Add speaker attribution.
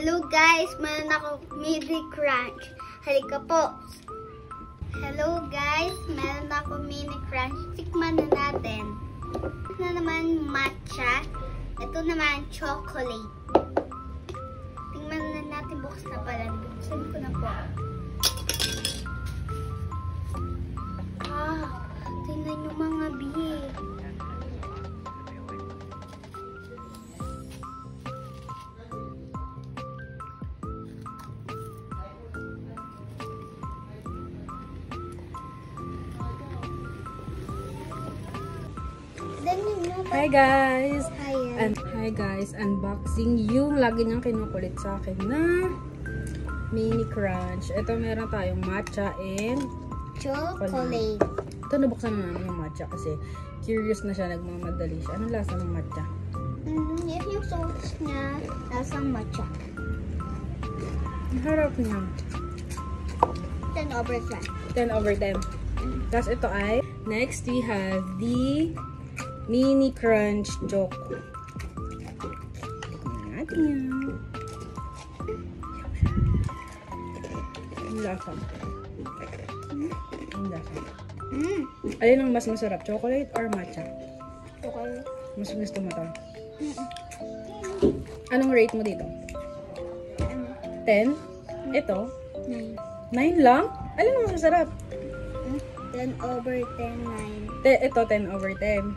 Speaker 1: Hello guys, meron ako mini crunch. Halika po. Hello guys, meron ako mini crunch. Tikman na natin. Ito na naman matcha. Ito naman chocolate. Tingnan na natin, bukas na pala. Buksan ko na po. Tingnan nyo mga biye.
Speaker 2: Hi guys!
Speaker 1: Hi
Speaker 2: guys, unboxing yung lagi niyang kinukulit sa akin na mini crunch. Ito meron tayong matcha and
Speaker 1: chocolate.
Speaker 2: Ito nabuksan na namin yung matcha kasi curious na siya, nagmamadali siya. Anong lasa ng matcha?
Speaker 1: Yes, yung sauce niya, lasang matcha.
Speaker 2: Ang harap niya.
Speaker 1: 10 over 10.
Speaker 2: 10 over 10. Tapos ito ay, next we have the mini crunch choco. Tignan natin yan. Ang lasa. Ang lasa. Alin ang mas masarap? Chocolate or matcha?
Speaker 1: Chocolate.
Speaker 2: Mas gusto mo to? Anong rate mo dito? 10? Ito?
Speaker 1: 9.
Speaker 2: 9 lang? Alin ang mas masarap?
Speaker 1: 10 over 10, 9.
Speaker 2: Ito 10 over 10.